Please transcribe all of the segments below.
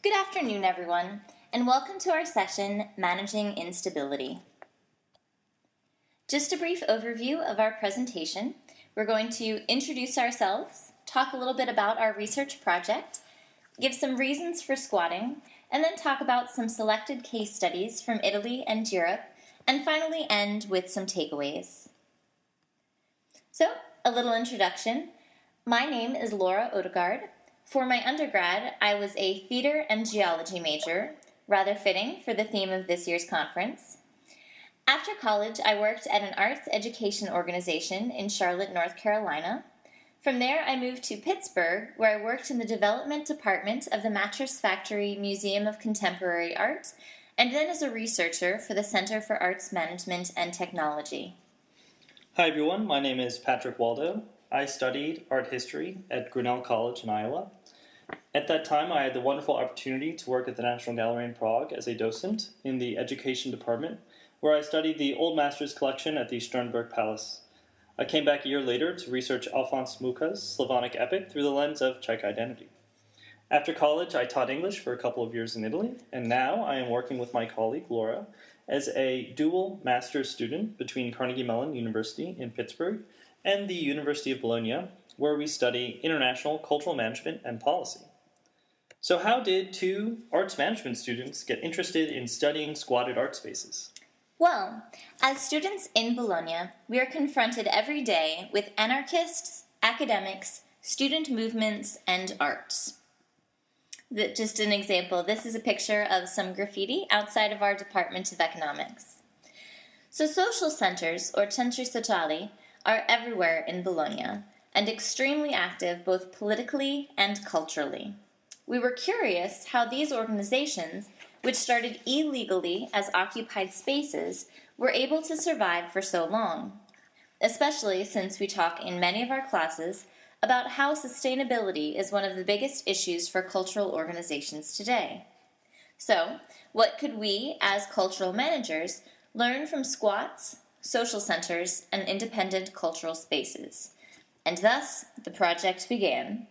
Good afternoon, everyone, and welcome to our session, Managing Instability. Just a brief overview of our presentation. We're going to introduce ourselves, talk a little bit about our research project, give some reasons for squatting, and then talk about some selected case studies from Italy and Europe, and finally end with some takeaways. So, a little introduction. My name is Laura Odegaard. For my undergrad, I was a theater and geology major, rather fitting for the theme of this year's conference. After college, I worked at an arts education organization in Charlotte, North Carolina. From there, I moved to Pittsburgh, where I worked in the development department of the Mattress Factory Museum of Contemporary Art, and then as a researcher for the Center for Arts Management and Technology. Hi everyone, my name is Patrick Waldo. I studied art history at Grinnell College in Iowa. At that time, I had the wonderful opportunity to work at the National Gallery in Prague as a docent in the education department, where I studied the Old Masters collection at the Sternberg Palace. I came back a year later to research Alphonse Mucha's Slavonic epic through the lens of Czech identity. After college, I taught English for a couple of years in Italy, and now I am working with my colleague, Laura, as a dual master's student between Carnegie Mellon University in Pittsburgh and the University of Bologna, where we study international cultural management and policy. So how did two arts management students get interested in studying squatted art spaces? Well, as students in Bologna, we are confronted every day with anarchists, academics, student movements, and arts. Just an example, this is a picture of some graffiti outside of our Department of Economics. So social centers, or centri sociali, are everywhere in Bologna, and extremely active both politically and culturally. We were curious how these organizations, which started illegally as occupied spaces, were able to survive for so long, especially since we talk in many of our classes about how sustainability is one of the biggest issues for cultural organizations today. So, what could we, as cultural managers, learn from squats, social centers, and independent cultural spaces? And thus, the project began.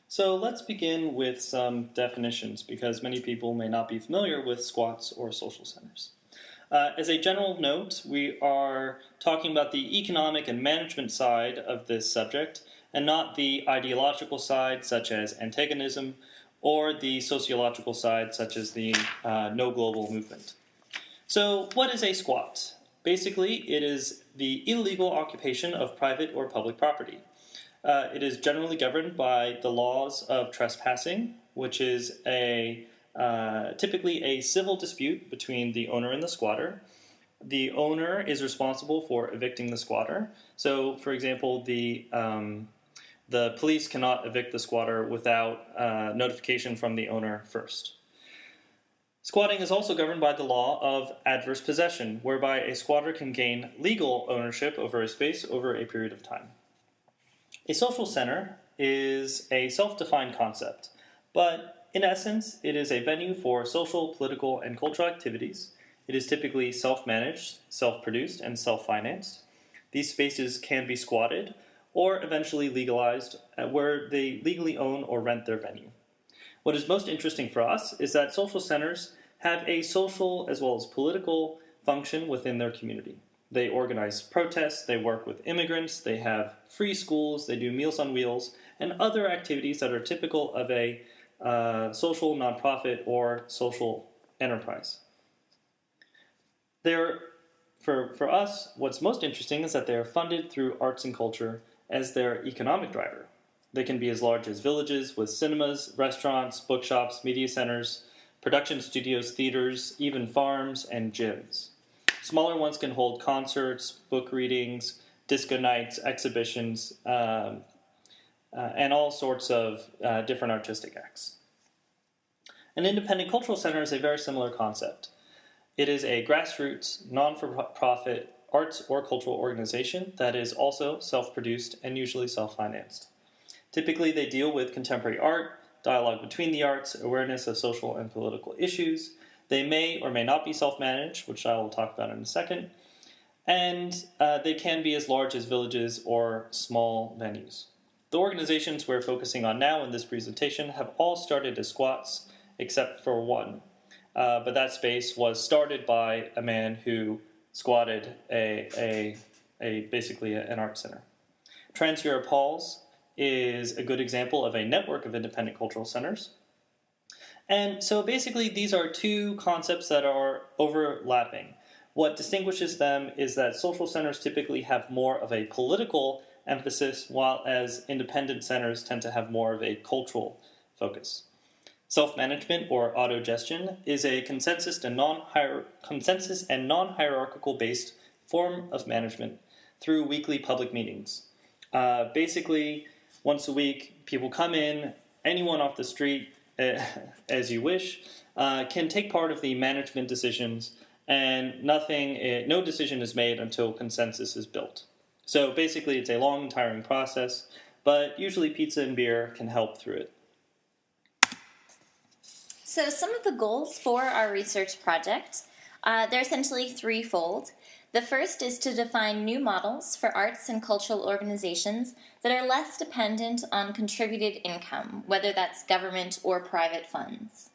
So let's begin with some definitions, because many people may not be familiar with squats or social centers. As a general note, we are talking about the economic and management side of this subject, and not the ideological side, such as antagonism, or the sociological side, such as the no global movement. So what is a squat? Basically, it is the illegal occupation of private or public property. It is generally governed by the laws of trespassing, which is typically a civil dispute between the owner and the squatter. The owner is responsible for evicting the squatter. So, for example, the police cannot evict the squatter without notification from the owner first. Squatting is also governed by the law of adverse possession, whereby a squatter can gain legal ownership over a space over a period of time. A social center is a self-defined concept, but in essence, it is a venue for social, political, and cultural activities. It is typically self-managed, self-produced, and self-financed. These spaces can be squatted or eventually legalized, where they legally own or rent their venue. What is most interesting for us is that social centers have a social as well as political function within their community. They organize protests, they work with immigrants, they have free schools, they do Meals on Wheels, and other activities that are typical of a social nonprofit or social enterprise. For us, what's most interesting is that they are funded through arts and culture as their economic driver. They can be as large as villages with cinemas, restaurants, bookshops, media centers, production studios, theaters, even farms, and gyms. Smaller ones can hold concerts, book readings, disco nights, exhibitions, and all sorts of different artistic acts. An independent cultural center is a very similar concept. It is a grassroots, non-for-profit arts or cultural organization that is also self-produced and usually self-financed. Typically, they deal with contemporary art, dialogue between the arts, awareness of social and political issues. They may or may not be self-managed, which I will talk about in a second, and they can be as large as villages or small venues. The organizations we're focusing on now in this presentation have all started as squats, except for one. But that space was started by a man who squatted basically an art center. Trans-Europe Halls is a good example of a network of independent cultural centers. And so basically these are two concepts that are overlapping. What distinguishes them is that social centers typically have more of a political emphasis, while as independent centers tend to have more of a cultural focus. Self-management, or autogestion, is a consensus and non-hierarchical based form of management through weekly public meetings. Basically, once a week, people come in, anyone off the street, as you wish, can take part of the management decisions, and no decision is made until consensus is built. So basically, it's a long and tiring process, but usually pizza and beer can help through it. So some of the goals for our research project, they're essentially threefold. The first is to define new models for arts and cultural organizations that are less dependent on contributed income, whether that's government or private funds.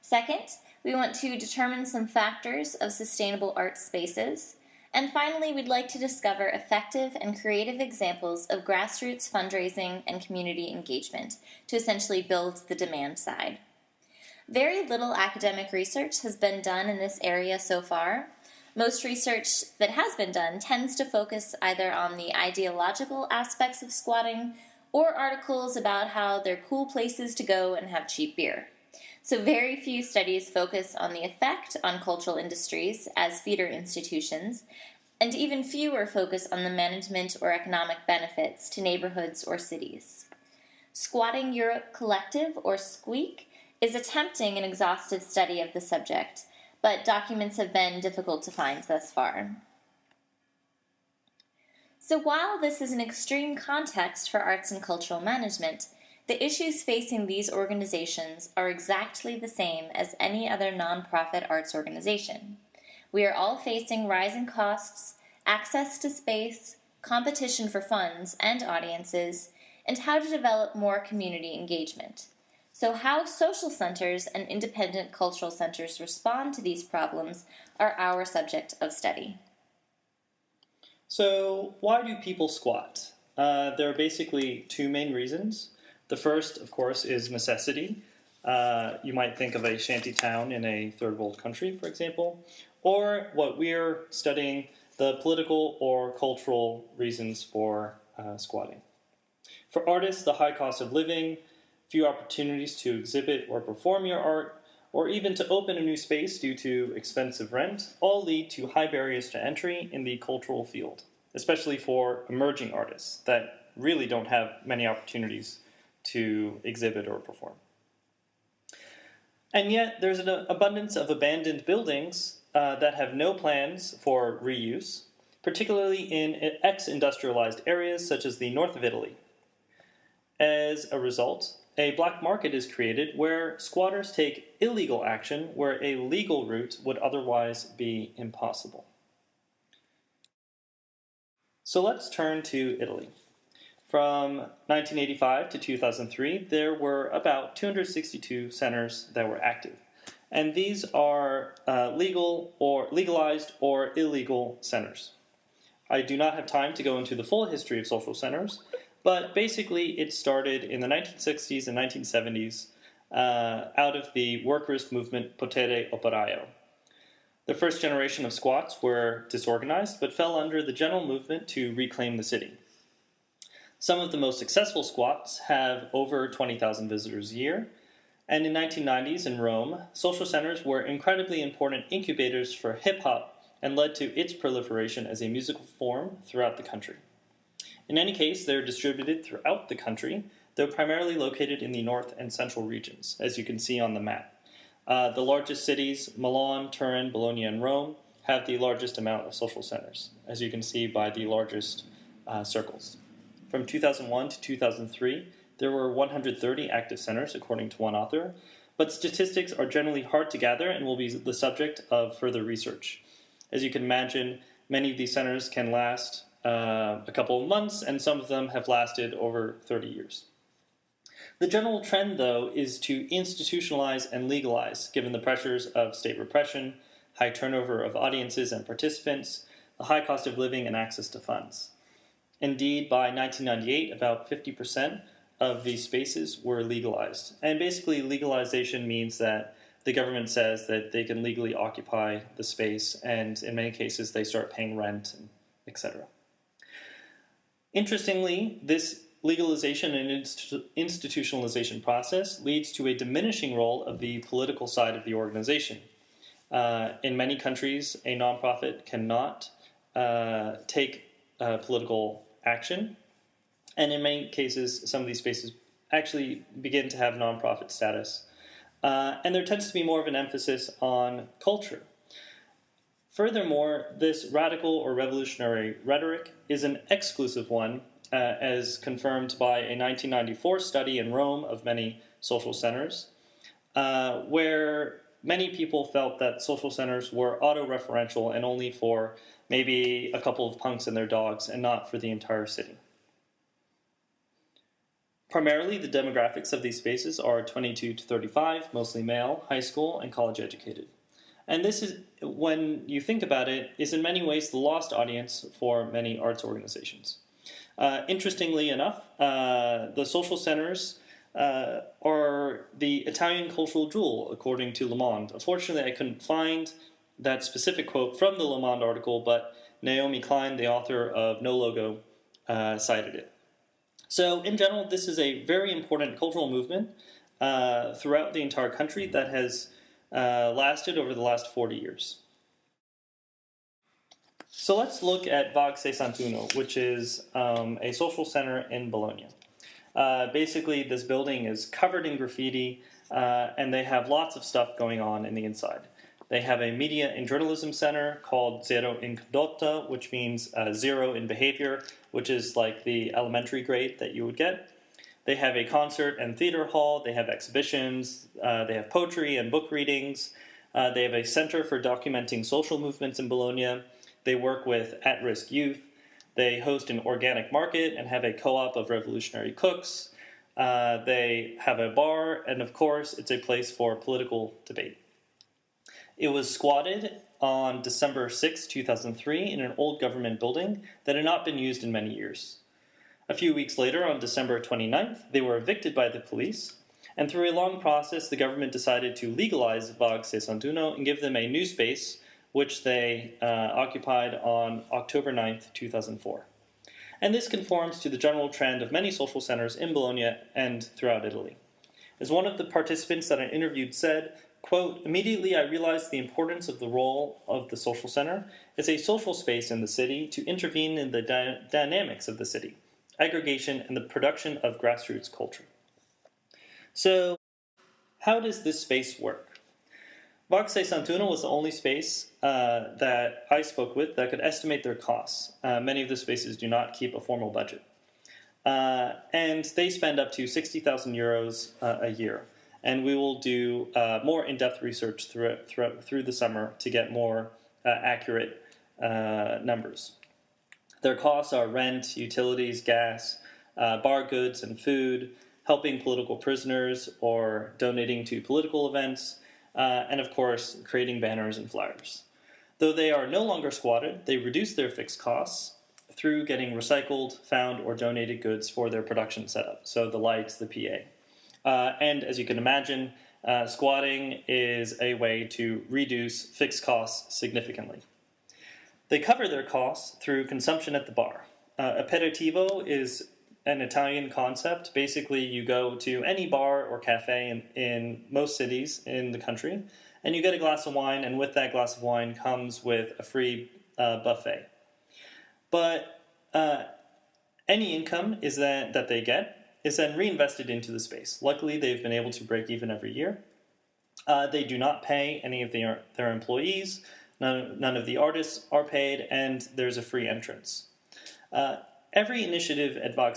Second, we want to determine some factors of sustainable art spaces. And finally, we'd like to discover effective and creative examples of grassroots fundraising and community engagement to essentially build the demand side. Very little academic research has been done in this area so far. Most research that has been done tends to focus either on the ideological aspects of squatting or articles about how they're cool places to go and have cheap beer. So very few studies focus on the effect on cultural industries as feeder institutions, and even fewer focus on the management or economic benefits to neighborhoods or cities. Squatting Europe Collective, or SQUEAK, is attempting an exhaustive study of the subject, but documents have been difficult to find thus far. So while this is an extreme context for arts and cultural management, the issues facing these organizations are exactly the same as any other nonprofit arts organization. We are all facing rising costs, access to space, competition for funds and audiences, and how to develop more community engagement. So how social centers and independent cultural centers respond to these problems are our subject of study. So why do people squat? There are basically two main reasons. The first, of course, is necessity. You might think of a shanty town in a third world country, for example, or what we're studying, the political or cultural reasons for squatting. For artists, the high cost of living, few opportunities to exhibit or perform your art, or even to open a new space due to expensive rent, all lead to high barriers to entry in the cultural field, especially for emerging artists that really don't have many opportunities to exhibit or perform. And yet, there's an abundance of abandoned buildings that have no plans for reuse, particularly in ex-industrialized areas such as the north of Italy. As a result, a black market is created where squatters take illegal action where a legal route would otherwise be impossible. So let's turn to Italy. From 1985 to 2003, there were about 262 centers that were active. And these are legalized or illegal centers. I do not have time to go into the full history of social centers, but basically it started in the 1960s and 1970s out of the workers' movement Potere Operaio. The first generation of squats were disorganized, but fell under the general movement to reclaim the city. Some of the most successful squats have over 20,000 visitors a year, and in the 1990s in Rome, social centers were incredibly important incubators for hip-hop and led to its proliferation as a musical form throughout the country. In any case, they're distributed throughout the country, though primarily located in the north and central regions, as you can see on the map. The largest cities, Milan, Turin, Bologna, and Rome, have the largest amount of social centers, as you can see by the largest circles. From 2001 to 2003, there were 130 active centers, according to one author, but statistics are generally hard to gather and will be the subject of further research. As you can imagine, many of these centers can last a couple of months, and some of them have lasted over 30 years. The general trend, though, is to institutionalize and legalize, given the pressures of state repression, high turnover of audiences and participants, the high cost of living, and access to funds. Indeed, by 1998, about 50% of these spaces were legalized. And basically, legalization means that the government says that they can legally occupy the space, and in many cases, they start paying rent, etc. Interestingly, this legalization and institutionalization process leads to a diminishing role of the political side of the organization. In many countries, a nonprofit cannot take political action, and in many cases, some of these spaces actually begin to have nonprofit status. And there tends to be more of an emphasis on culture. Furthermore, this radical or revolutionary rhetoric is an exclusive one, as confirmed by a 1994 study in Rome of many social centers, where many people felt that social centers were auto-referential and only for maybe a couple of punks and their dogs, and not for the entire city. Primarily, the demographics of these spaces are 22 to 35, mostly male, high school, and college educated. And this is, when you think about it, is in many ways the lost audience for many arts organizations. Interestingly enough, the social centers are the Italian cultural jewel, according to Le Monde. Unfortunately, I couldn't find that specific quote from the Le Monde article, but Naomi Klein, the author of No Logo, cited it. So, in general, this is a very important cultural movement throughout the entire country that has lasted over the last 40 years. So let's look at Vague 61, which is a social center in Bologna. Basically, this building is covered in graffiti, and they have lots of stuff going on in the inside. They have a media and journalism center called Zero in Condotta, which means zero in behavior, which is like the elementary grade that you would get. They have a concert and theater hall. They have exhibitions. They have poetry and book readings. They have a center for documenting social movements in Bologna. They work with at-risk youth. They host an organic market and have a co-op of revolutionary cooks. They have a bar, and of course, it's a place for political debate. It was squatted on December 6, 2003, in an old government building that had not been used in many years. A few weeks later, on December 29th, they were evicted by the police, and through a long process, the government decided to legalize Vague 61 and give them a new space, which they occupied on October 9th, 2004. And this conforms to the general trend of many social centers in Bologna and throughout Italy. As one of the participants that I interviewed said, quote, "Immediately I realized the importance of the role of the social center as a social space in the city to intervene in the dynamics of the city, aggregation, and the production of grassroots culture." So, how does this space work? Vague 61 was the only space that I spoke with that could estimate their costs. Many of the spaces do not keep a formal budget. And they spend up to 60,000 euros a year. And we will do more in-depth research through the summer to get more accurate numbers. Their costs are rent, utilities, gas, bar goods and food, helping political prisoners or donating to political events, and of course, creating banners and flyers. Though they are no longer squatted, they reduce their fixed costs through getting recycled, found, or donated goods for their production setup, so the lights, the PA. And as you can imagine, squatting is a way to reduce fixed costs significantly. They cover their costs through consumption at the bar. Aperitivo is an Italian concept. Basically, you go to any bar or cafe in most cities in the country, and you get a glass of wine, and with that glass of wine comes with a free buffet. But any income that they get is then reinvested into the space. Luckily, they've been able to break even every year. They do not pay any of their employees. None of the artists are paid, and there's a free entrance. Every initiative at Vague